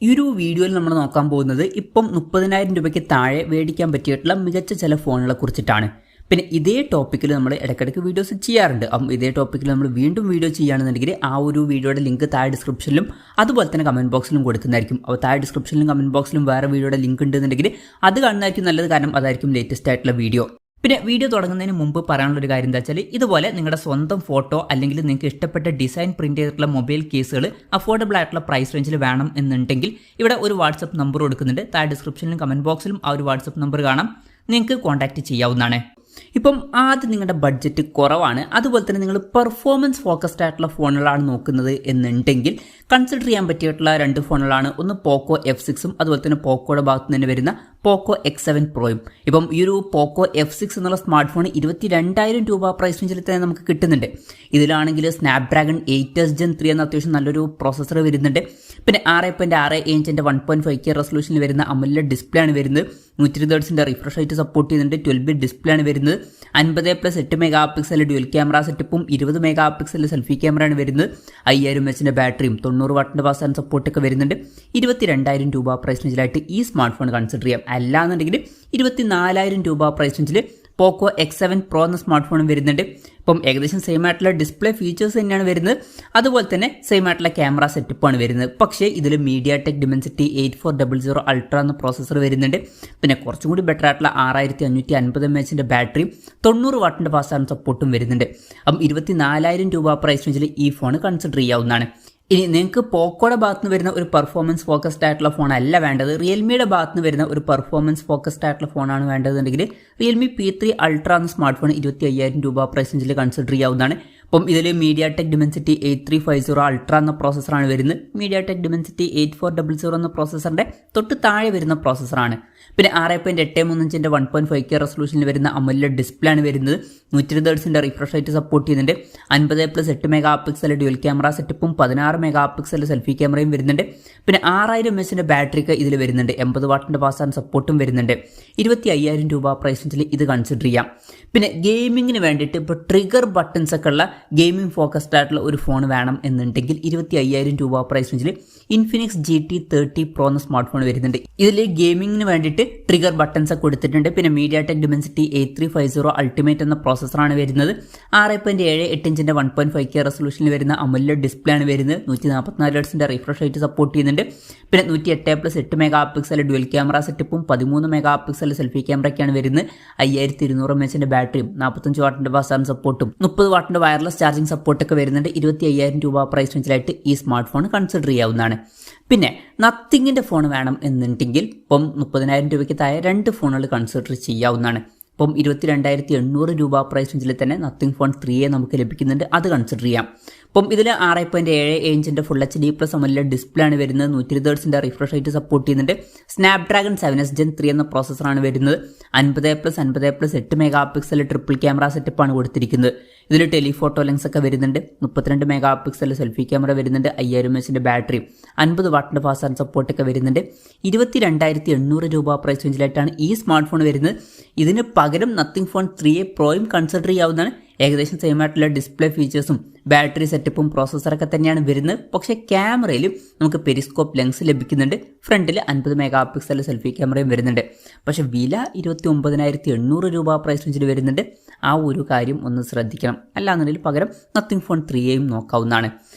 ഈ ഒരു വീഡിയോയിൽ നമ്മൾ നോക്കാൻ പോകുന്നത് ഇപ്പം 30,000 രൂപയ്ക്ക് താഴെ മേടിക്കാൻ പറ്റിയിട്ടുള്ള മികച്ച ചില ഫോണുകളെ കുറിച്ചിട്ടാണ്. പിന്നെ ഇതേ ടോപ്പിക്കിൽ നമ്മൾ ഇടയ്ക്കിടയ്ക്ക് വീഡിയോസ് ചെയ്യാറുണ്ട്. അപ്പം ഇതേ ടോപ്പിക്കിൽ നമ്മൾ വീണ്ടും വീഡിയോ ചെയ്യുകയാണെന്നുണ്ടെങ്കിൽ ആ ഒരു വീഡിയോയുടെ ലിങ്ക് താഴെ ഡിസ്ക്രിപ്ഷനിലും അതുപോലെ തന്നെ കമൻറ്റ് ബോക്സിലും കൊടുക്കുന്നതായിരിക്കും. അപ്പോൾ താഴെ ഡിസ്ക്രിപ്ഷനിലും കമൻറ്റ് ബോക്സിലും വേറെ വീഡിയോയുടെ ലിങ്ക് ഉണ്ടെന്നുണ്ടെങ്കിൽ അത് കാണുന്നതായിരിക്കും നല്ലത്, കാരണം അതായിരിക്കും ലേറ്റസ്റ്റ് ആയിട്ടുള്ള വീഡിയോ. പിന്നെ വീഡിയോ തുടങ്ങുന്നതിന് മുമ്പ് പറയാനുള്ളൊരു കാര്യം എന്താ വെച്ചാൽ, ഇതുപോലെ നിങ്ങളുടെ സ്വന്തം ഫോട്ടോ അല്ലെങ്കിൽ നിങ്ങൾക്ക് ഇഷ്ടപ്പെട്ട ഡിസൈൻ പ്രിന്റ് ചെയ്തിട്ടുള്ള മൊബൈൽ കേസുകൾ അഫോർഡബിൾ ആയിട്ടുള്ള പ്രൈസ് റേഞ്ചിൽ വേണം എന്നുണ്ടെങ്കിൽ ഇവിടെ ഒരു വാട്സപ്പ് നമ്പർ കൊടുക്കുന്നുണ്ട്. താഴെ ഡിസ്ക്രിപ്ഷനിലും കമൻറ്റ് ബോക്സിലും ആ ഒരു വാട്സപ്പ് നമ്പർ കാണാം, നിങ്ങൾക്ക് കോൺടാക്ട് ചെയ്യാവുന്നതാണ്. ഇപ്പം ആദ്യം നിങ്ങളുടെ ബഡ്ജറ്റ് കുറവാണ്, അതുപോലെ തന്നെ നിങ്ങൾ പെർഫോമൻസ് ഫോക്കസ്ഡ് ആയിട്ടുള്ള ഫോണുകളാണ് നോക്കുന്നത് എന്നുണ്ടെങ്കിൽ കൺസിഡർ ചെയ്യാൻ പറ്റിയിട്ടുള്ള രണ്ട് ഫോണുകളാണ്. ഒന്ന് പോക്കോ F6 അതുപോലെ തന്നെ പോക്കോയുടെ ഭാഗത്ത് നിന്ന് വരുന്ന പോക്കോ X7 പ്രോയും. ഇപ്പം ഈ ഒരു പോക്കോ F6 എന്നുള്ള സ്മാർട്ട് ഫോൺ 22,000 രൂപ പ്രൈസ് റേഞ്ചിൽ തന്നെ നമുക്ക് കിട്ടുന്നുണ്ട്. ഇതിലാണെങ്കിൽ സ്നാപ്ഡ്രാഗൺ 8s Gen 3 എന്ന അത്യാവശ്യം നല്ലൊരു പ്രോസസ്സർ വരുന്നുണ്ട്. പിന്നെ 6.6 ഇഞ്ചിന്റെ 1.5K റെസൊല്യൂഷനിൽ വരുന്ന AMOLED ഡിസ്പ്ലേ ആണ് വരുന്നത്. 120 Hz റിഫ്രഷ് റേറ്റ് സപ്പോർട്ട് ചെയ്യുന്നുണ്ട്. 12-bit ഡിസ്പ്ലേ ആണ് വരുന്നത്. 50+8 മെഗാ പിക്സൽ ഡ്യുവൽ ക്യാമറ സെറ്റപ്പും 20 മെഗാ പിക്സൽ സെൽഫി ക്യാമറയാണ് വരുന്നത്. 5000 mAh ബാറ്ററിയും 90 വാട്ടിന്റെ ഫാസ്റ്റ് ചാർജിംഗ് സപ്പോർട്ടൊക്കെ വരുന്നുണ്ട്. 22,000 രൂപ പ്രൈസ് റേഞ്ചിലായിട്ട് ഈ സ്മാർട്ട് ഫോൺ കൺസിഡർ ചെയ്യാം. അല്ലാന്നുണ്ടെങ്കിൽ 24,000 രൂപ പ്രൈസ് റേഞ്ചിൽ പോക്കോ X7 Pro എന്ന സ്മാർട്ട് ഫോണും വരുന്നുണ്ട്. ഇപ്പം ഏകദേശം സെയിം ആയിട്ടുള്ള ഡിസ്പ്ലേ ഫീച്ചേഴ്സ് തന്നെയാണ് വരുന്നത്, അതുപോലെ തന്നെ സെയിം ആയിട്ടുള്ള ക്യാമറ സെറ്റപ്പാണ് വരുന്നത്. പക്ഷേ ഇതിൽ MediaTek Dimensity 8400 Ultra എന്ന പ്രോസസ്സർ വരുന്നുണ്ട്. പിന്നെ കുറച്ചും കൂടി ബെറ്റർ ആയിട്ടുള്ള 6550 mAh ബാറ്ററിയും 90 വാട്ടിന്റെ ഫാസ്റ്റ് ചാർജിംഗ് സപ്പോർട്ടും വരുന്നുണ്ട്. അപ്പം 24,000 രൂപ പ്രൈസ് റേഞ്ചിൽ ഈ ഫോൺ കൺസിഡർ ചെയ്യാവുന്നതാണ്. ഇനി നിങ്ങൾക്ക് പോക്കോയുടെ ഭാഗത്ത് നിന്ന് വരുന്ന ഒരു പെർഫോമൻസ് ഫോക്കസ്ഡ് ആയിട്ടുള്ള ഫോൺ അല്ല വേണ്ടത്, റിയൽമിയുടെ ഭാഗത്ത് നിന്ന് വരുന്ന ഒരു പെർഫോമൻസ് ഫോക്കസ്ഡ് ആയിട്ടുള്ള ഫോണാണ് വേണ്ടതെന്നുണ്ടെങ്കിൽ റിയൽമി P3 Ultra എന്ന സ്മാർട്ട് ഫോൺ 25,000 രൂപ പ്രൈസ് റേഞ്ചിൽ കൺസിഡർ ചെയ്യാവുന്നതാണ്. അപ്പം ഇതിൽ MediaTek Dimensity 8350 Ultra എന്ന പ്രോസസ്സറാണ് വരുന്നത്. MediaTek Dimensity 8400 എന്ന പ്രോസസ്സറിന്റെ തൊട്ട് താഴെ വരുന്ന പ്രോസസ്സറാണ്. പിന്നെ 6.83 ഇഞ്ചിന്റെ 1.5K റെസൊല്യൂഷനിൽ വരുന്ന AMOLED ഡിസ്പ്ലേ ആണ് വരുന്നത്. 120 Hz റിഫ്രഷ് റേറ്റ് സപ്പോർട്ട് ചെയ്യുന്നുണ്ട്. 50+8 മെഗാ പിക്സൽ ഡ്യുവൽ ക്യാമറ സെറ്റപ്പും 16 മെഗാ പിക്സൽ സെൽഫി ക്യാമറയും വരുന്നുണ്ട്. പിന്നെ 6000 mAh ബാറ്ററിക്ക് ഇതിൽ വരുന്നുണ്ട്. 80 വാട്ടിന്റെ ഫാസ്റ്റ് ചാർജിംഗ് സപ്പോർട്ടും വരുന്നുണ്ട്. 25,000 രൂപ പ്രൈസ് റേഞ്ചിൽ ഇത് കൺസിഡർ ചെയ്യാം. പിന്നെ ഗെയിമിങ്ങിന് വേണ്ടിയിട്ട് ഇപ്പോൾ ട്രിഗർ ബട്ടൺസ് ഒക്കെ ഉള്ള ഗെയിമിംഗ് ഫോക്കസ്ഡ് ആയിട്ടുള്ള ഒരു ഫോൺ വേണം എന്നുണ്ടെങ്കിൽ 25,000 രൂപ പ്രൈസ് റേഞ്ചിൽ Infinix GT30 Pro എന്ന സ്മാർട്ട് ഫോൺ വരുന്നുണ്ട്. ഇതിൽ ഗെയിമിങ്ങിന് വേണ്ടിയിട്ട് ട്രിഗർ ബട്ടൺസ് ഒക്കെ കൊടുത്തിട്ടുണ്ട്. പിന്നെ MediaTek Dimensity 8350 Ultimate എന്ന പ്രോസസ്സറാണ് വരുന്നത്. 6.78 ഇഞ്ചിന്റെ 1.5K റെസൊല്യൂഷനിൽ വരുന്ന AMOLED ഡിസ്പ്ലേ ആണ് വരുന്നത്. 144 Hz റിഫ്രഷ് റേറ്റ് സപ്പോർട്ട് ചെയ്യുന്നുണ്ട്. പിന്നെ 108+8 മെഗാ പിക്സൽ ഡ്യുവൽ ക്യാമറ സെറ്റപ്പും 13 മെഗാ പിക്സൽ സെൽഫി ക്യാമറയ്ക്കാണ് വരുന്നത്. 5200 mAh ബാറ്ററിയും 45 വാട്ടിന്റെ ഫാസ്റ്റ് ചാർജിംഗ് സപ്പോർട്ടും 30 വാട്ടിന്റെ വയർലെസ് ചാർജിംഗ് സപ്പോർട്ടൊക്കെ വരുന്നുണ്ട്. 25,000 രൂപ പ്രൈസ് റേഞ്ചിലായിട്ട് ഈ സ്മാർട്ട് ഫോൺ കൺസിഡർ ചെയ്യാവുന്നതാണ്. പിന്നെ നത്തിങ്ങിന്റെ ഫോൺ വേണം എന്നുണ്ടെങ്കിൽ ഇപ്പം 30,000 രൂപയ്ക്ക് താഴെ രണ്ട് ഫോണുകൾ കൺസിഡർ ചെയ്യാവുന്നതാണ്. ഇപ്പം 22,800 രൂപ പ്രൈസ് റേഞ്ചിൽ തന്നെ നത്തിങ് ഫോൺ 3A നമുക്ക് ലഭിക്കുന്നുണ്ട്, അത് കൺസിഡർ ചെയ്യാം. അപ്പം ഇതിൽ 6.7 ഇഞ്ചിന്റെ ഫുൾ HD+ AMOLED ഡിസ്പ്ലേ ആണ് വരുന്നത്. 120 Hz റിഫ്രഷ് റേറ്റ് സപ്പോർട്ട് ചെയ്യുന്നുണ്ട്. സ്നാപ്ഡ്രാഗൺ 7s Gen 3 എന്ന പ്രോസസ്സറാണ് വരുന്നത്. 50+50+8 മെഗാ പിക്സൽ ട്രിപ്പിൾ ക്യാമറ സെറ്റപ്പാണ് കൊടുത്തിരിക്കുന്നത്. ഇതിൽ ടെലിഫോട്ടോ ലെൻസ് ഒക്കെ വരുന്നുണ്ട്. 32 മെഗാ പിക്സൽ സെൽഫി ക്യാമറ വരുന്നുണ്ട്. 5000 mAh ബാറ്ററിയും 50 വാട്ടിന്റെ ഫാസ്റ്റ് ചാർജിംഗ് സപ്പോർട്ടൊക്കെ വരുന്നുണ്ട്. 22,800 രൂപ പ്രൈസ് റേഞ്ചിലായിട്ടാണ് ഈ സ്മാർട്ട് ഫോൺ വരുന്നത്. ഇതിന് പകരം നത്തിങ് ഫോൺ 3A പ്രോയും കൺസിഡർ ചെയ്യാവുന്നതാണ്. ഏകദേശം സെയിം ആയിട്ടുള്ള ഡിസ്പ്ലേ ഫീച്ചേഴ്സും ബാറ്ററി സെറ്റപ്പും പ്രോസസ്സറൊക്കെ തന്നെയാണ് വരുന്നത്. പക്ഷേ ക്യാമറയിലും നമുക്ക് പെരിസ്കോപ്പ് ലെൻസ് ലഭിക്കുന്നുണ്ട്. ഫ്രണ്ടിൽ 50 മെഗാ പിക്സൽ സെൽഫി ക്യാമറയും വരുന്നുണ്ട്. പക്ഷെ വില 29,800 രൂപ പ്രൈസ് റേഞ്ചിൽ വരുന്നുണ്ട്. ആ ഒരു കാര്യം ഒന്ന് ശ്രദ്ധിക്കണം. അല്ലാന്നുണ്ടെങ്കിൽ പകരം നത്തിങ് ഫോൺ 3Aയും നോക്കാവുന്നതാണ്.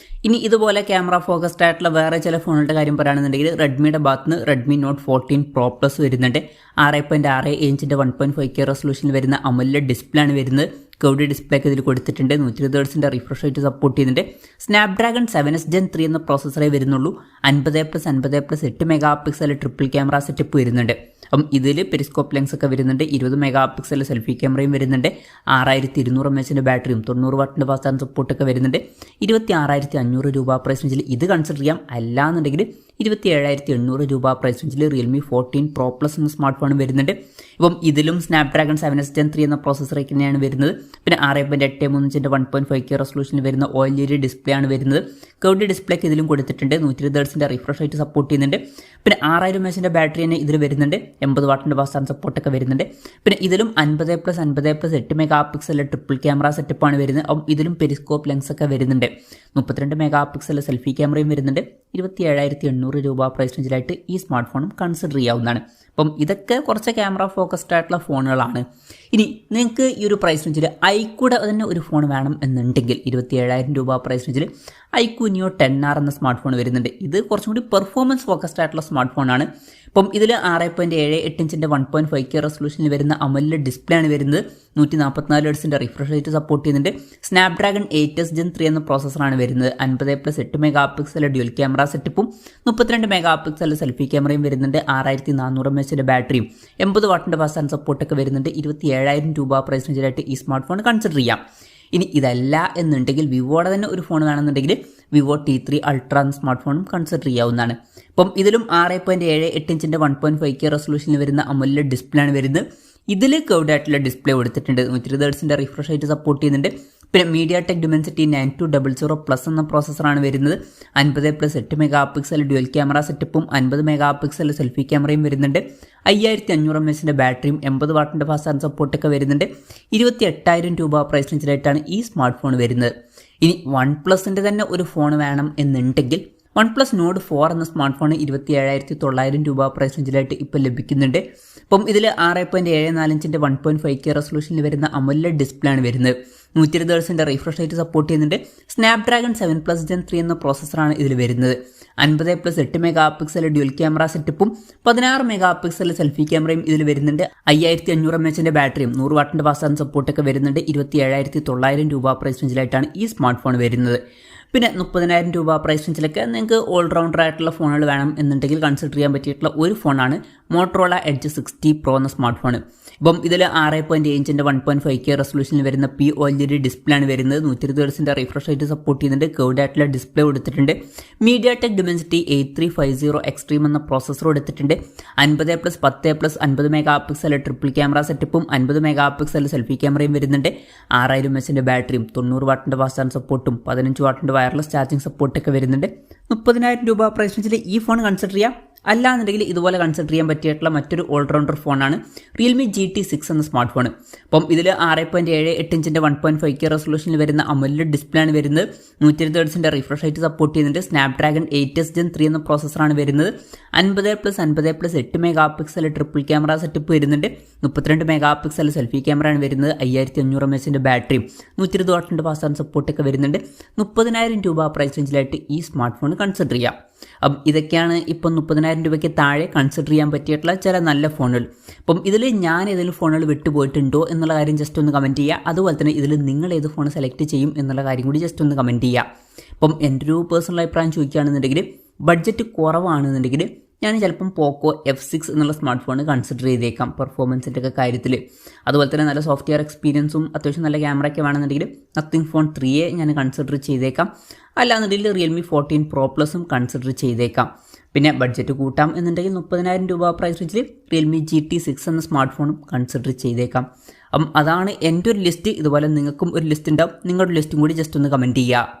ഇനി ഇതുപോലെ ക്യാമറ ഫോക്കസ്ഡ് ആയിട്ടുള്ള വേറെ ചില ഫോണുകളുടെ കാര്യം പറയുകയാണെന്നുണ്ടെങ്കിൽ റെഡ്മിയുടെ ഭാഗത്ത് നിന്ന് Redmi Note 14 Pro Plus വരുന്നുണ്ട്. 6.6 ഇഞ്ചിന്റെ 1.5K റെസൊല്യൂഷനിൽ വരുന്ന AMOLED ഡിസ്പ്ലേ ആണ് വരുന്നത്. കർവ്ഡ് ഡിസ്പ്ലേക്ക് ഇതിൽ കൊടുത്തിട്ടുണ്ട്. 120 Hz റിഫ്രഷ് റേറ്റ് സപ്പോർട്ട് ചെയ്യുന്നുണ്ട്. സ്നാപ്ഡ്രാഗൺ 7s Gen 3 എന്ന പ്രോസസ്സറേ വരുന്നുള്ളൂ. 50+50+8 mega pixel triple camera setup വരുന്നുണ്ട്. അപ്പം ഇതിൽ പെരിസ്കോപ്പ് ലെൻസ് ഒക്കെ വരുന്നുണ്ട്. 20 മെഗാ പിക്സൽ സെൽഫി ക്യാമറയും വരുന്നുണ്ട്. 6200 mAh ബാറ്ററിയും 90 വാട്ടിന്റെ ഫാസ്റ്റ് ചാർജിംഗ് സപ്പോർട്ടൊക്കെ വരുന്നുണ്ട്. 26,500 രൂപ പ്രൈസ് റേഞ്ചിൽ ഇത് കൺസിഡർ ചെയ്യാം. അല്ലാന്നുണ്ടെങ്കിൽ 27,800 രൂപ പ്രൈസ് റേഞ്ചിൽ റിയൽമി 14 Pro Plus എന്ന സ്മാർട്ട് ഫോൺ വരുന്നുണ്ട്. ഇപ്പം ഇതിലും സ്നാപ്ഡ്രാഗൺ 7s Gen 3 എന്ന പ്രോസസ്സറേക്ക് തന്നെയാണ് വരുന്നത്. പിന്നെ 6.83 ഇഞ്ചിന്റെ 1.5K റെസൊല്യൂഷനിൽ വരുന്ന OLED ഡിസ്പ്ലേ ആണ് വരുന്നത്. കർവ്ഡ് ഡിസ്പ്ലേക്ക് ഇതിലും കൊടുത്തിട്ടുണ്ട്. 120 Hz റിഫ്രഷ് റേറ്റ് സപ്പോർട്ട് ചെയ്യുന്നുണ്ട്. പിന്നെ 6000 mAh ബാറ്ററി തന്നെ ഇതിൽ വരുന്നുണ്ട്. 80 വാട്ടിന്റെ ഫാസ്റ്റ് ചാർജിംഗ് സപ്പോർട്ടൊക്കെ വരുന്നുണ്ട്. പിന്നെ ഇതിലും 50+50+8 മെഗാ പിക്സൽ ട്രിപ്പിൾ ക്യാമറ സെറ്റപ്പാണ് വരുന്നത്. അപ്പം ഇതിലും പെരിസ്കോപ്പ് ലെൻസ് ഒക്കെ വരുന്നുണ്ട്. 32 മെഗാ പിക്സൽ സെൽഫി ക്യാമറയും വരുന്നുണ്ട്. 27,800 രൂപ പ്രൈസ് റേഞ്ചിലായിട്ട് ഈ സ്മാർട്ട് ഫോണും കൺസിഡർ ചെയ്യാവുന്നതാണ്. അപ്പം ഇതൊക്കെ കുറച്ച് ക്യാമറ ഫോക്കസ്ഡ് ആയിട്ടുള്ള ഫോണുകളാണ്. ഇനി നിങ്ങൾക്ക് ഈ ഒരു പ്രൈസ് റേഞ്ചിൽ ഐക്കൂടെ തന്നെ ഒരു ഫോൺ വേണം എന്നുണ്ടെങ്കിൽ 27,000 രൂപ പ്രൈസ് റേഞ്ചിൽ ഐക്യു നിയോ 10R എന്ന സ്മാർട്ട് ഫോൺ വരുന്നുണ്ട്. ഇത് കുറച്ചും കൂടി പെർഫോമൻസ് ഫോക്കസ്ഡ് ആയിട്ടുള്ള സ്മാർട്ട് ഫോണാണ്. അപ്പം ഇതിൽ 6.78 ഇഞ്ചിൻ്റെ 1.5K റെസൊല്യൂഷനിൽ വരുന്ന AMOLED ഡിസ്പ്ലേ ആണ് വരുന്നത്. 144 ഹെർട്സിൻ്റെ റിഫ്രഷ് റേറ്റ് സപ്പോർട്ട് ചെയ്യുന്നുണ്ട്. സ്നാപ്ഡ്രാഗൺ 8S Gen 3 എന്ന പ്രോസസ്സറാണ് വരുന്നത്. 50+8 മെഗാ പിക്സൽ ഡ്യുവൽ ക്യാമറ സെറ്റപ്പും 32 മെഗാ പിക്സൽ സെൽഫി ക്യാമറയും വരുന്നുണ്ട്. 6400 mAh ബാറ്ററിയും 80 വാട്ടിൻ്റെ ഫാസ്റ്റ് ചാർജ് സപ്പോർട്ടൊക്കെ വരുന്നുണ്ട്. 27,000 രൂപ പ്രൈസ് റേഞ്ചിലായിട്ട് ഈ സ്മാർട്ട് ഫോൺ കൺസിഡർ ചെയ്യാം. ഇനി ഇതല്ല എന്നുണ്ടെങ്കിൽ വിവോയുടെ തന്നെ ഒരു ഫോൺ വേണമെന്നുണ്ടെങ്കിൽ വിവോ T3 Ultra എന്ന സ്മാർട്ട് ഫോണും കൺസിഡർ ചെയ്യാവുന്നതാണ്. അപ്പം ഇതിലും 6.78 ഇഞ്ചിൻ്റെ 1.5K റെസൊല്യൂഷനിൽ വരുന്ന AMOLED ഡിസ്പ്ലേ ആണ് വരുന്നത്. ഇതിൽ കർവ്ഡ് ആയിട്ടുള്ള ഡിസ്പ്ലേ കൊടുത്തിട്ടുണ്ട്. 120 ഹെർട്സിൻ്റെ റിഫ്രഷ് റേറ്റ് സപ്പോർട്ട് ചെയ്യുന്നുണ്ട്. പിന്നെ MediaTek Dimensity 9200+ എന്ന പ്രോസസ്സറാണ് വരുന്നത്. 50+8 മെഗാ പിക്സൽ ഡ്യുവൽ ക്യാമറ സെറ്റപ്പും 50 മെഗാ പിക്സൽ സെൽഫി ക്യാമറയും വരുന്നുണ്ട്. 5500 mAh ബാറ്ററിയും 80 വാട്ടിൻ്റെ ഫാസ്റ്റ് ചാർജ് സപ്പോർട്ടൊക്കെ വരുന്നുണ്ട്. 28,000 രൂപ പ്രൈസ് റേഞ്ചിലായിട്ടാണ് ഈ സ്മാർട്ട് ഫോൺ വരുന്നത്. ഇനി OnePlusൻ്റെ തന്നെ ഒരു ഫോൺ വേണം എന്നുണ്ടെങ്കിൽ OnePlus Nord 4 എന്ന സ്മാർട്ട് ഫോൺ 27,900 രൂപ പ്രൈസ് റേഞ്ചിലായിട്ട് ഇപ്പോൾ ലഭിക്കുന്നുണ്ട്. അപ്പം ഇതിൽ 6.74 ഇഞ്ചിൻ്റെ 1.5K റെസൊല്യൂഷനിൽ വരുന്ന AMOLED ഡിസ്പ്ലേ ആണ് വരുന്നത്. 120 ഹെർട്സിൻ്റെ റിഫ്രഷ് റേറ്റ് സപ്പോർട്ട് ചെയ്യുന്നുണ്ട്. സ്നാപ്ഡ്രാഗൺ 7+ Gen 3 എന്ന പ്രോസസ്സറാണ് ഇതിൽ വരുന്നത്. 50+8 മെഗാ പിക്സൽ ഡ്യുവൽ ക്യാമറ സെറ്റപ്പും 16 മെഗാ പിക്സൽ സെൽഫി ക്യാമറയും ഇതിൽ വരുന്നുണ്ട്. 5500 mAh ബാറ്ററിയും 100 വാട്ടിൻ്റെ ഫാസ്റ്റ് ചാർജ് സപ്പോർട്ടൊക്കെ വരുന്നുണ്ട്. 27,900 രൂപ പ്രൈസ് റേഞ്ചിലായിട്ടാണ് ഈ സ്മാർട്ട് ഫോൺ വരുന്നത്. പിന്നെ 30,000 രൂപ പ്രൈസ് റേഞ്ചിലൊക്കെ നിങ്ങൾക്ക് ഓൾറൗണ്ടർ ആയിട്ടുള്ള ഫോണുകൾ വേണം എന്നുണ്ടെങ്കിൽ കൺസിഡർ ചെയ്യാൻ പറ്റിയിട്ടുള്ള ഒരു ഫോണാണ് Motorola Edge 60 Pro എന്ന സ്മാർട്ട് ഫോൺ. ഇപ്പം ഇതിൽ 6.7 ഇഞ്ചിൻ്റെ 1.5K റെസൊല്യൂഷനിൽ വരുന്ന POLED ഡിസ്പ്ലേ ആണ് വരുന്നത്. 120 ഹെർട്സിൻ്റെ റിഫ്രഷ് റേറ്റ് സപ്പോർട്ട് ചെയ്യുന്നുണ്ട്. കർവ്ഡ് ആയിട്ടുള്ള ഡിസ്പ്ലേ കൊടുത്തിട്ടുണ്ട്. MediaTek Dimensity 8350 Extreme എന്ന പ്രോസസ്സർ കൊടുത്തിട്ടുണ്ട്. 50+10+50 മെഗാ പിക്സൽ ട്രിപ്പിൾ ക്യാമറ സെറ്റപ്പും 50 മെഗാ പിക്സൽ സെൽഫി ക്യാമറയും വരുന്നുണ്ട്. 6000 mAh ബാറ്ററിയും 90 വാട്ടിൻ്റെ ഫാസ്റ്റ് ചാർജ് സപ്പോർട്ടും 15 വാട്ടിൻ്റെ വയർലെസ് ചാർജിങ് സപ്പോർട്ടൊക്കെ വരുന്നുണ്ട്. 30,000 രൂപ പ്രൈസ് റേഞ്ചിൽ ഈ ഫോൺ കൺസിഡർ ചെയ്യാം. അല്ലാന്നുണ്ടെങ്കിൽ ഇതുപോലെ കൺസിഡർ ചെയ്യാൻ പറ്റിയിട്ടുള്ള മറ്റൊരു ഓൾറൗണ്ടർ ഫോണാണ് Realme GT6 എന്ന സ്മാർട്ട് ഫോൺ. അപ്പം ഇതിൽ 6.78 ഇഞ്ചിൻ്റെ 1.5K റെസൊല്യൂഷനിൽ വരുന്ന AMOLED ഡിസ്പ്ലേ ആണ് വരുന്നത്. 120 ഹെർട്സിൻ്റെ റിഫ്രഷ് റേറ്റ് സപ്പോർട്ട് ചെയ്യുന്നുണ്ട്. സ്നാപ്ഡ്രാഗൺ 8S Gen 3 എന്ന പ്രോസസ്സറാണ് വരുന്നത്. 50+50+8 mega pixel triple camera setup വരുന്നുണ്ട്. 32 മെഗാ പിക്സൽ സെൽഫി ക്യാമറയാണ് വരുന്നത്. 5500 mAh ബാറ്ററിയും 120 വാട്ടിൻ്റെ ഫാസ്റ്റ് ചാർജ് സപ്പോർട്ടൊക്കെ വരുന്നുണ്ട്. 30,000 രൂപ പ്രൈസ് റേഞ്ചിലായിട്ട് ഈ സ്മാർട്ട് ഫോൺ കൺസിഡർ ചെയ്യാം. അപ്പം ഇതൊക്കെയാണ് ഇപ്പം 30,000 രൂപയ്ക്ക് താഴെ കൺസിഡർ ചെയ്യാൻ പറ്റിയിട്ടുള്ള ചില നല്ല ഫോണുകൾ. അപ്പം ഇതിൽ ഞാൻ ഏതെങ്കിലും ഫോണുകൾ വിട്ടുപോയിട്ടുണ്ടോ എന്നുള്ള കാര്യം ജസ്റ്റ് ഒന്ന് കമൻറ്റ് ചെയ്യുക. അതുപോലെ തന്നെ ഇതിൽ നിങ്ങൾ ഏത് ഫോൺ സെലക്ട് ചെയ്യും എന്നുള്ള കാര്യം കൂടി ജസ്റ്റ് ഒന്ന് കമൻറ്റ് ചെയ്യുക. അപ്പം എൻ്റെ ഒരു പേഴ്സണൽ അഭിപ്രായം ചോദിക്കുകയാണെന്നുണ്ടെങ്കിൽ ബഡ്ജറ്റ് കുറവാണെന്നുണ്ടെങ്കിൽ ഞാൻ ചിലപ്പം പോക്കോ F6 എന്നുള്ള സ്മാർട്ട് ഫോൺ കൺസിഡർ ചെയ്തേക്കാം പെർഫോമൻസിൻ്റെ ഒക്കെ കാര്യത്തിൽ. അതുപോലെ തന്നെ നല്ല സോഫ്റ്റ്വെയർ എക്സ്പീരിയൻസും അത്യാവശ്യം നല്ല ക്യാമറയൊക്കെ വേണമെന്നുണ്ടെങ്കിൽ Nothing Phone 3A ഞാൻ കൺസിഡർ ചെയ്തേക്കാം. അല്ലാന്നുണ്ടെങ്കിൽ Realme 14 Pro Plusഉം കൺസിഡർ ചെയ്തേക്കാം. പിന്നെ ബഡ്ജറ്റ് കൂട്ടാം എന്നുണ്ടെങ്കിൽ 30,000 രൂപ പ്രൈസ് റേഞ്ചിൽ Realme GT6 എന്ന സ്മാർട്ട് ഫോണും കൺസിഡർ ചെയ്തേക്കാം. അതാണ് എൻ്റെ ഒരു ലിസ്റ്റ്. ഇതുപോലെ നിങ്ങൾക്കും ഒരു ലിസ്റ്റ് ഉണ്ടാവും. നിങ്ങളുടെ ലിസ്റ്റും കൂടി ജസ്റ്റ് ഒന്ന് കമൻറ്റ് ചെയ്യുക.